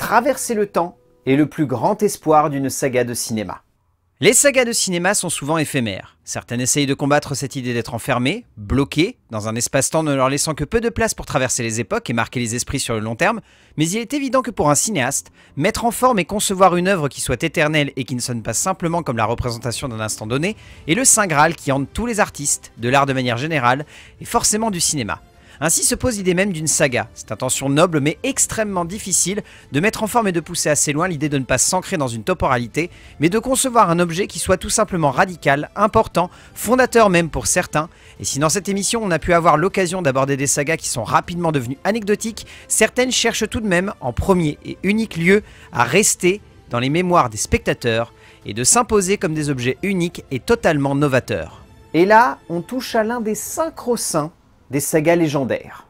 traverser le temps est le plus grand espoir d'une saga de cinéma. Les sagas de cinéma sont souvent éphémères. Certaines essayent de combattre cette idée d'être enfermées, bloquées, dans un espace-temps ne leur laissant que peu de place pour traverser les époques et marquer les esprits sur le long terme, mais il est évident que pour un cinéaste, mettre en forme et concevoir une œuvre qui soit éternelle et qui ne sonne pas simplement comme la représentation d'un instant donné, est le saint Graal qui hante tous les artistes, de l'art de manière générale, et forcément du cinéma. Ainsi se pose l'idée même d'une saga, cette intention noble mais extrêmement difficile de mettre en forme et de pousser assez loin l'idée de ne pas s'ancrer dans une temporalité, mais de concevoir un objet qui soit tout simplement radical, important, fondateur même pour certains, et si dans cette émission on a pu avoir l'occasion d'aborder des sagas qui sont rapidement devenues anecdotiques, certaines cherchent tout de même, en premier et unique lieu, à rester dans les mémoires des spectateurs et de s'imposer comme des objets uniques et totalement novateurs. Et là, on touche à l'un des sacro-saints des sagas légendaires.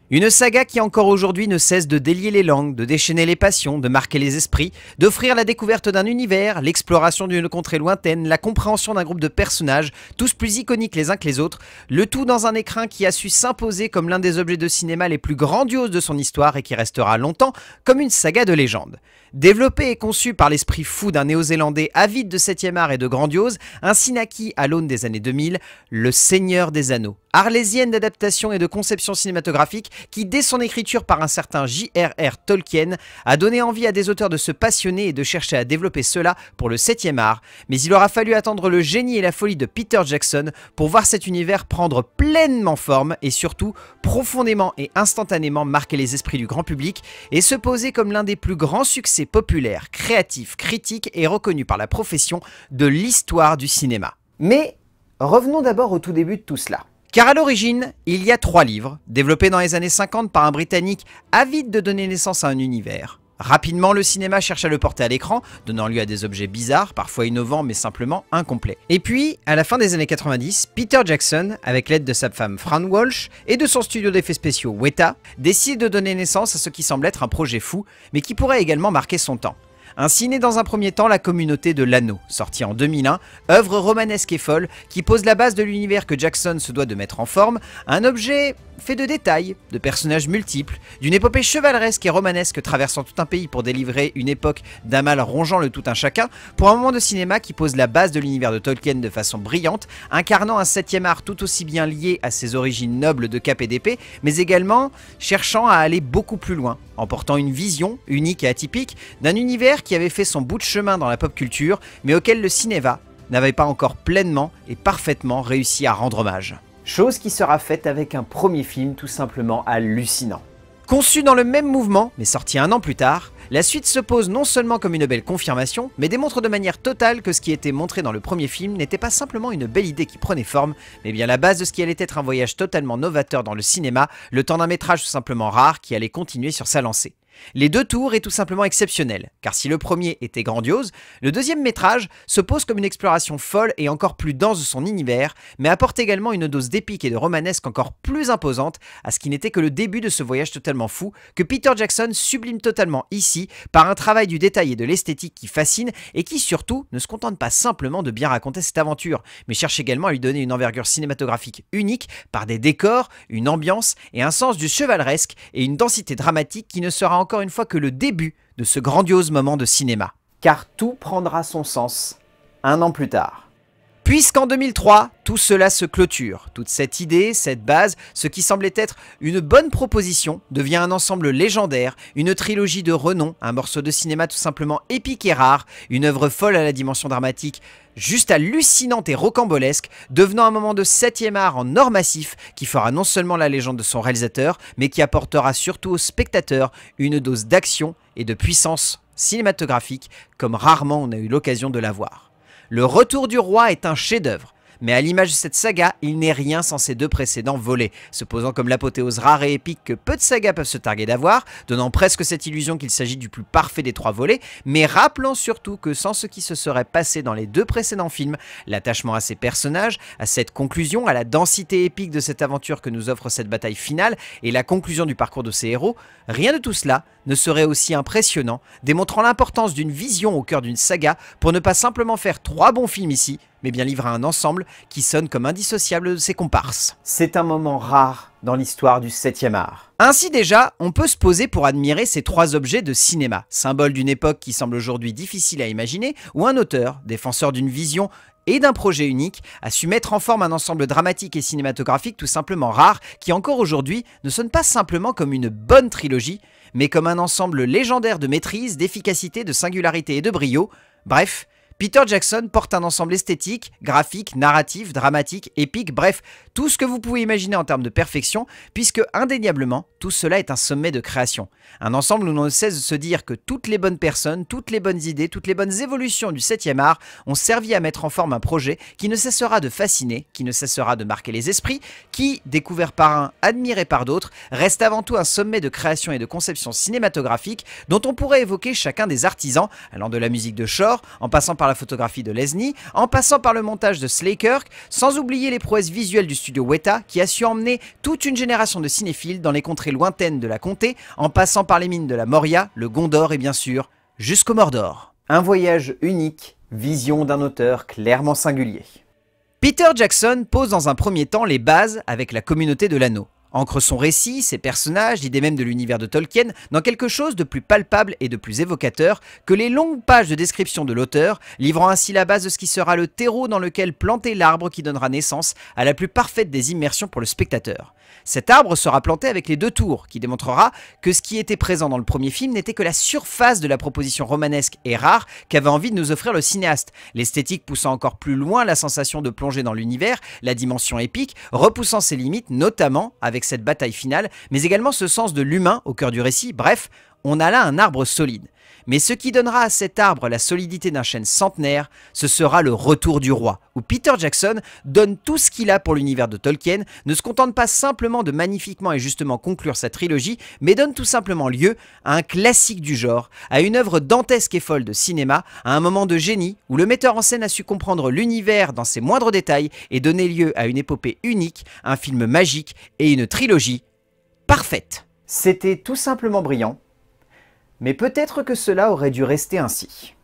Une saga qui encore aujourd'hui ne cesse de délier les langues, de déchaîner les passions, de marquer les esprits, d'offrir la découverte d'un univers, l'exploration d'une contrée lointaine, la compréhension d'un groupe de personnages, tous plus iconiques les uns que les autres, le tout dans un écrin qui a su s'imposer comme l'un des objets de cinéma les plus grandioses de son histoire et qui restera longtemps comme une saga de légende. Développé et conçu par l'esprit fou d'un néo-zélandais avide de 7e art et de grandiose, ainsi naquit à l'aune des années 2000, Le Seigneur des Anneaux. Arlésienne d'adaptation et de conception cinématographique qui, dès son écriture par un certain J.R.R. Tolkien, a donné envie à des auteurs de se passionner et de chercher à développer cela pour le 7e art, mais il aura fallu attendre le génie et la folie de Peter Jackson pour voir cet univers prendre pleinement forme et surtout profondément et instantanément marquer les esprits du grand public et se poser comme l'un des plus grands succès populaires, créatifs, critiques et reconnus par la profession de l'histoire du cinéma. Mais revenons d'abord au tout début de tout cela. Car à l'origine, il y a 3 livres, développés dans les années 50 par un Britannique avide de donner naissance à un univers. Rapidement, le cinéma cherche à le porter à l'écran, donnant lieu à des objets bizarres, parfois innovants mais simplement incomplets. Et puis, à la fin des années 90, Peter Jackson, avec l'aide de sa femme Fran Walsh et de son studio d'effets spéciaux Weta, décide de donner naissance à ce qui semble être un projet fou, mais qui pourrait également marquer son temps. Ainsi naît dans un premier temps La Communauté de l'Anneau, sortie en 2001, œuvre romanesque et folle qui pose la base de l'univers que Jackson se doit de mettre en forme, un objet fait de détails, de personnages multiples, d'une épopée chevaleresque et romanesque traversant tout un pays pour délivrer une époque d'un mal rongeant le tout un chacun, pour un moment de cinéma qui pose la base de l'univers de Tolkien de façon brillante, incarnant un 7e art tout aussi bien lié à ses origines nobles de cap et d'épée, mais également cherchant à aller beaucoup plus loin, en portant une vision unique et atypique d'un univers qui avait fait son bout de chemin dans la pop culture, mais auquel le cinéma n'avait pas encore pleinement et parfaitement réussi à rendre hommage. Chose qui sera faite avec un premier film tout simplement hallucinant. Conçu dans le même mouvement, mais sorti 1 an plus tard, la suite se pose non seulement comme une belle confirmation, mais démontre de manière totale que ce qui était montré dans le premier film n'était pas simplement une belle idée qui prenait forme, mais bien la base de ce qui allait être un voyage totalement novateur dans le cinéma, le temps d'un métrage tout simplement rare qui allait continuer sur sa lancée. Les 2 tours est tout simplement exceptionnel, car si le premier était grandiose, le deuxième métrage se pose comme une exploration folle et encore plus dense de son univers, mais apporte également une dose d'épique et de romanesque encore plus imposante à ce qui n'était que le début de ce voyage totalement fou que Peter Jackson sublime totalement ici par un travail du détail et de l'esthétique qui fascine et qui surtout ne se contente pas simplement de bien raconter cette aventure, mais cherche également à lui donner une envergure cinématographique unique par des décors, une ambiance et un sens du chevaleresque et une densité dramatique qui ne sera encore une fois que le début de ce grandiose moment de cinéma. Car tout prendra son sens 1 an plus tard. Puisqu'en 2003, tout cela se clôture. Toute cette idée, cette base, ce qui semblait être une bonne proposition, devient un ensemble légendaire, une trilogie de renom, un morceau de cinéma tout simplement épique et rare, une œuvre folle à la dimension dramatique, juste hallucinante et rocambolesque, devenant un moment de 7e art en or massif qui fera non seulement la légende de son réalisateur, mais qui apportera surtout aux spectateurs une dose d'action et de puissance cinématographique comme rarement on a eu l'occasion de la voir. Le Retour du Roi est un chef-d'œuvre. Mais à l'image de cette saga, il n'est rien sans ses 2 précédents volets, se posant comme l'apothéose rare et épique que peu de sagas peuvent se targuer d'avoir, donnant presque cette illusion qu'il s'agit du plus parfait des 3 volets, mais rappelant surtout que sans ce qui se serait passé dans les 2 précédents films, l'attachement à ces personnages, à cette conclusion, à la densité épique de cette aventure que nous offre cette bataille finale et la conclusion du parcours de ces héros, rien de tout cela ne serait aussi impressionnant, démontrant l'importance d'une vision au cœur d'une saga pour ne pas simplement faire 3 bons films ici, mais bien livrer un ensemble qui sonne comme indissociable de ses comparses. C'est un moment rare dans l'histoire du 7e art. Ainsi déjà, on peut se poser pour admirer ces trois objets de cinéma, symbole d'une époque qui semble aujourd'hui difficile à imaginer, où un auteur, défenseur d'une vision et d'un projet unique, a su mettre en forme un ensemble dramatique et cinématographique tout simplement rare, qui encore aujourd'hui ne sonne pas simplement comme une bonne trilogie, mais comme un ensemble légendaire de maîtrise, d'efficacité, de singularité et de brio. Bref, Peter Jackson porte un ensemble esthétique, graphique, narratif, dramatique, épique, bref, tout ce que vous pouvez imaginer en termes de perfection, puisque indéniablement, tout cela est un sommet de création. Un ensemble où l'on ne cesse de se dire que toutes les bonnes personnes, toutes les bonnes idées, toutes les bonnes évolutions du 7e art ont servi à mettre en forme un projet qui ne cessera de fasciner, qui ne cessera de marquer les esprits, qui, découvert par un, admiré par d'autres, reste avant tout un sommet de création et de conception cinématographique dont on pourrait évoquer chacun des artisans, allant de la musique de Shore, en passant par la photographie de Lesnie, en passant par le montage de Slaykirk, sans oublier les prouesses visuelles du studio Weta qui a su emmener toute une génération de cinéphiles dans les contrées lointaines de la comté, en passant par les mines de la Moria, le Gondor et bien sûr, jusqu'au Mordor. Un voyage unique, vision d'un auteur clairement singulier. Peter Jackson pose dans un premier temps les bases avec la communauté de l'anneau. Ancre son récit, ses personnages, l'idée même de l'univers de Tolkien dans quelque chose de plus palpable et de plus évocateur que les longues pages de description de l'auteur, livrant ainsi la base de ce qui sera le terreau dans lequel planter l'arbre qui donnera naissance à la plus parfaite des immersions pour le spectateur. Cet arbre sera planté avec les deux tours, qui démontrera que ce qui était présent dans le premier film n'était que la surface de la proposition romanesque et rare qu'avait envie de nous offrir le cinéaste, l'esthétique poussant encore plus loin la sensation de plonger dans l'univers, la dimension épique, repoussant ses limites, notamment avec cette bataille finale, mais également ce sens de l'humain au cœur du récit. Bref, on a là un arbre solide. Mais ce qui donnera à cet arbre la solidité d'un chêne centenaire, ce sera le Retour du Roi, où Peter Jackson donne tout ce qu'il a pour l'univers de Tolkien, ne se contente pas simplement de magnifiquement et justement conclure sa trilogie, mais donne tout simplement lieu à un classique du genre, à une œuvre dantesque et folle de cinéma, à un moment de génie où le metteur en scène a su comprendre l'univers dans ses moindres détails et donner lieu à une épopée unique, un film magique et une trilogie parfaite. C'était tout simplement brillant. Mais peut-être que cela aurait dû rester ainsi.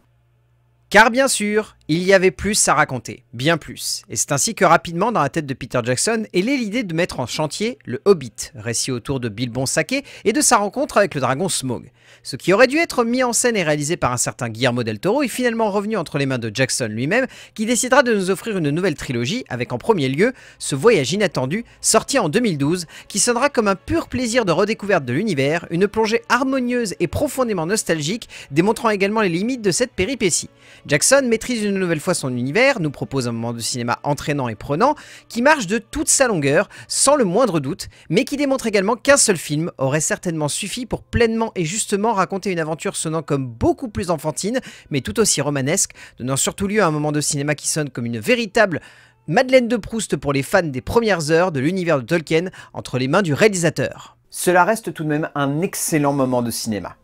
Car bien sûr, il y avait plus à raconter, bien plus. Et c'est ainsi que rapidement, dans la tête de Peter Jackson, est l'idée de mettre en chantier le Hobbit, récit autour de Bilbon Saké et de sa rencontre avec le dragon Smaug. Ce qui aurait dû être mis en scène et réalisé par un certain Guillermo del Toro est finalement revenu entre les mains de Jackson lui-même, qui décidera de nous offrir une nouvelle trilogie avec en premier lieu ce voyage inattendu, sorti en 2012, qui sonnera comme un pur plaisir de redécouverte de l'univers, une plongée harmonieuse et profondément nostalgique, démontrant également les limites de cette péripétie. Jackson maîtrise une nouvelle fois son univers, nous propose un moment de cinéma entraînant et prenant, qui marche de toute sa longueur, sans le moindre doute, mais qui démontre également qu'un seul film aurait certainement suffi pour pleinement et justement raconter une aventure sonnant comme beaucoup plus enfantine, mais tout aussi romanesque, donnant surtout lieu à un moment de cinéma qui sonne comme une véritable Madeleine de Proust pour les fans des premières heures de l'univers de Tolkien, entre les mains du réalisateur. Cela reste tout de même un excellent moment de cinéma.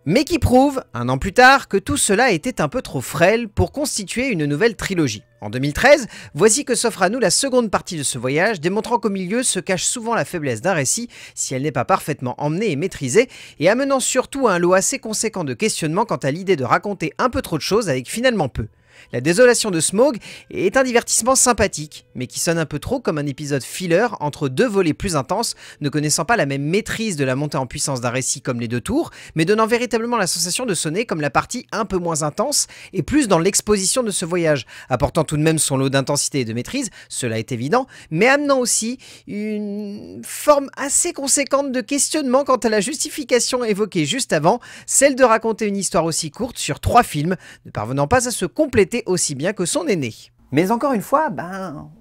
Mais qui prouve, un an plus tard, que tout cela était un peu trop frêle pour constituer une nouvelle trilogie. En 2013, voici que s'offre à nous la seconde partie de ce voyage, démontrant qu'au milieu se cache souvent la faiblesse d'un récit, si elle n'est pas parfaitement emmenée et maîtrisée, et amenant surtout à un lot assez conséquent de questionnements quant à l'idée de raconter un peu trop de choses avec finalement peu. La désolation de Smaug est un divertissement sympathique, mais qui sonne un peu trop comme un épisode filler entre deux volets plus intenses, ne connaissant pas la même maîtrise de la montée en puissance d'un récit comme les deux tours, mais donnant véritablement la sensation de sonner comme la partie un peu moins intense et plus dans l'exposition de ce voyage, apportant tout de même son lot d'intensité et de maîtrise, cela est évident, mais amenant aussi une forme assez conséquente de questionnement quant à la justification évoquée juste avant, celle de raconter une histoire aussi courte sur 3 films, ne parvenant pas à se compléter aussi bien que son aîné. Mais encore une fois,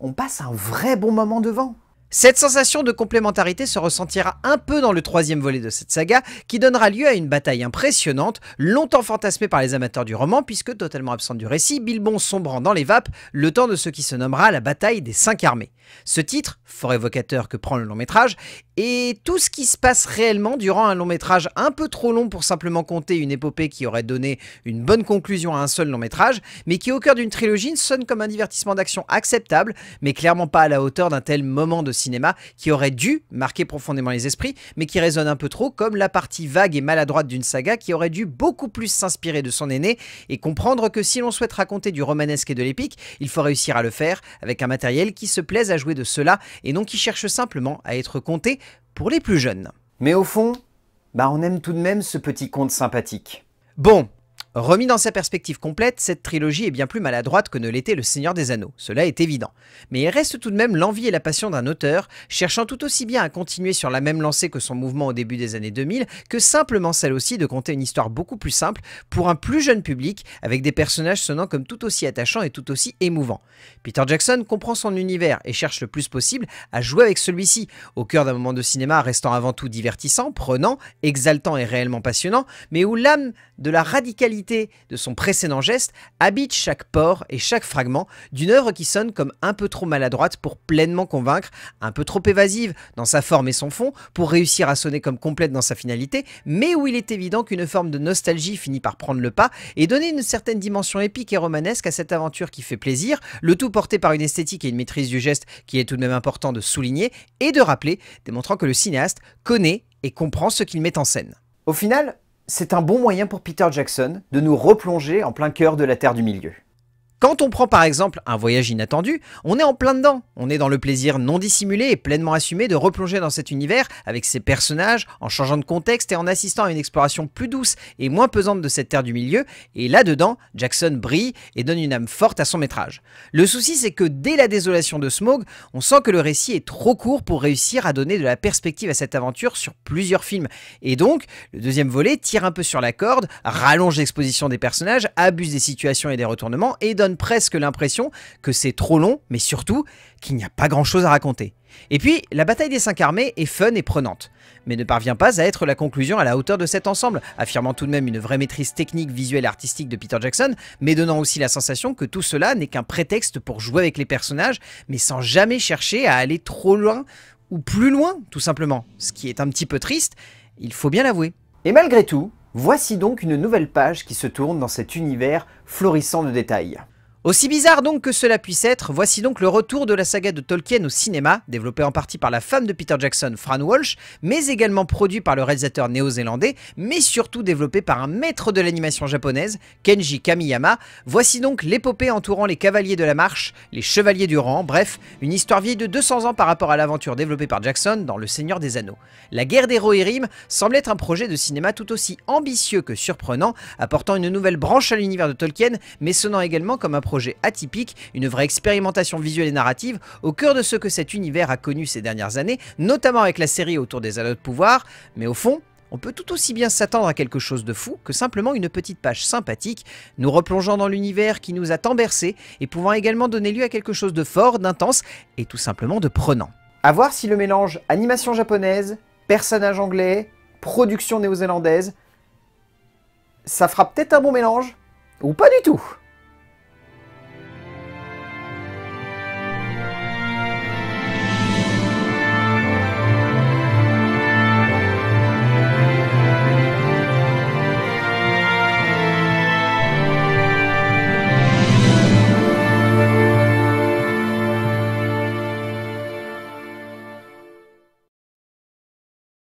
on passe un vrai bon moment devant. Cette sensation de complémentarité se ressentira un peu dans le 3e volet de cette saga, qui donnera lieu à une bataille impressionnante, longtemps fantasmée par les amateurs du roman, puisque totalement absente du récit, Bilbon sombrant dans les vapes, le temps de ce qui se nommera la bataille des 5 armées. Ce titre, fort évocateur que prend le long métrage, et tout ce qui se passe réellement durant un long métrage un peu trop long pour simplement compter une épopée qui aurait donné une bonne conclusion à un seul long métrage, mais qui au cœur d'une trilogie sonne comme un divertissement d'action acceptable, mais clairement pas à la hauteur d'un tel moment de cinéma qui aurait dû marquer profondément les esprits, mais qui résonne un peu trop comme la partie vague et maladroite d'une saga qui aurait dû beaucoup plus s'inspirer de son aîné et comprendre que si l'on souhaite raconter du romanesque et de l'épique, il faut réussir à le faire avec un matériel qui se plaise à jouer de cela et non qui cherche simplement à être compté pour les plus jeunes. Mais au fond, on aime tout de même ce petit conte sympathique. Bon, remis dans sa perspective complète, cette trilogie est bien plus maladroite que ne l'était Le Seigneur des Anneaux, cela est évident. Mais il reste tout de même l'envie et la passion d'un auteur, cherchant tout aussi bien à continuer sur la même lancée que son mouvement au début des années 2000, que simplement celle aussi de conter une histoire beaucoup plus simple pour un plus jeune public, avec des personnages sonnant comme tout aussi attachants et tout aussi émouvants. Peter Jackson comprend son univers et cherche le plus possible à jouer avec celui-ci, au cœur d'un moment de cinéma restant avant tout divertissant, prenant, exaltant et réellement passionnant, mais où l'âme de la radicalité de son précédent geste habite chaque pore et chaque fragment d'une œuvre qui sonne comme un peu trop maladroite pour pleinement convaincre, un peu trop évasive dans sa forme et son fond pour réussir à sonner comme complète dans sa finalité, mais où il est évident qu'une forme de nostalgie finit par prendre le pas et donner une certaine dimension épique et romanesque à cette aventure qui fait plaisir, le tout porté par une esthétique et une maîtrise du geste qu'il est tout de même important de souligner et de rappeler, démontrant que le cinéaste connaît et comprend ce qu'il met en scène. Au final, c'est un bon moyen pour Peter Jackson de nous replonger en plein cœur de la Terre du Milieu. Quand on prend par exemple Un Voyage inattendu, on est en plein dedans. On est dans le plaisir non dissimulé et pleinement assumé de replonger dans cet univers avec ses personnages, en changeant de contexte et en assistant à une exploration plus douce et moins pesante de cette Terre du Milieu. Et là-dedans, Jackson brille et donne une âme forte à son métrage. Le souci, c'est que dès la désolation de Smaug, on sent que le récit est trop court pour réussir à donner de la perspective à cette aventure sur plusieurs films. Et donc, le deuxième volet tire un peu sur la corde, rallonge l'exposition des personnages, abuse des situations et des retournements et donne presque l'impression que c'est trop long, mais surtout qu'il n'y a pas grand chose à raconter. Et puis, la bataille des 5 armées est fun et prenante, mais ne parvient pas à être la conclusion à la hauteur de cet ensemble, affirmant tout de même une vraie maîtrise technique, visuelle et artistique de Peter Jackson, mais donnant aussi la sensation que tout cela n'est qu'un prétexte pour jouer avec les personnages, mais sans jamais chercher à aller trop loin, ou plus loin, tout simplement, ce qui est un petit peu triste, il faut bien l'avouer. Et malgré tout, voici donc une nouvelle page qui se tourne dans cet univers florissant de détails. Aussi bizarre donc que cela puisse être, voici donc le retour de la saga de Tolkien au cinéma, développé en partie par la femme de Peter Jackson, Fran Walsh, mais également produit par le réalisateur néo-zélandais, mais surtout développé par un maître de l'animation japonaise, Kenji Kamiyama. Voici donc l'épopée entourant les Cavaliers de la Marche, les Chevaliers du Rang, bref, une histoire vieille de 200 ans par rapport à l'aventure développée par Jackson dans Le Seigneur des Anneaux. La guerre des Rohirrim semble être un projet de cinéma tout aussi ambitieux que surprenant, apportant une nouvelle branche à l'univers de Tolkien, mais sonnant également comme un projet atypique, une vraie expérimentation visuelle et narrative au cœur de ce que cet univers a connu ces dernières années, notamment avec la série autour des Anneaux de pouvoir, mais au fond, on peut tout aussi bien s'attendre à quelque chose de fou que simplement une petite page sympathique, nous replongeant dans l'univers qui nous a tant bercés et pouvant également donner lieu à quelque chose de fort, d'intense et tout simplement de prenant. À voir si le mélange animation japonaise, personnages anglais, production néo-zélandaise, ça fera peut-être un bon mélange, ou pas du tout.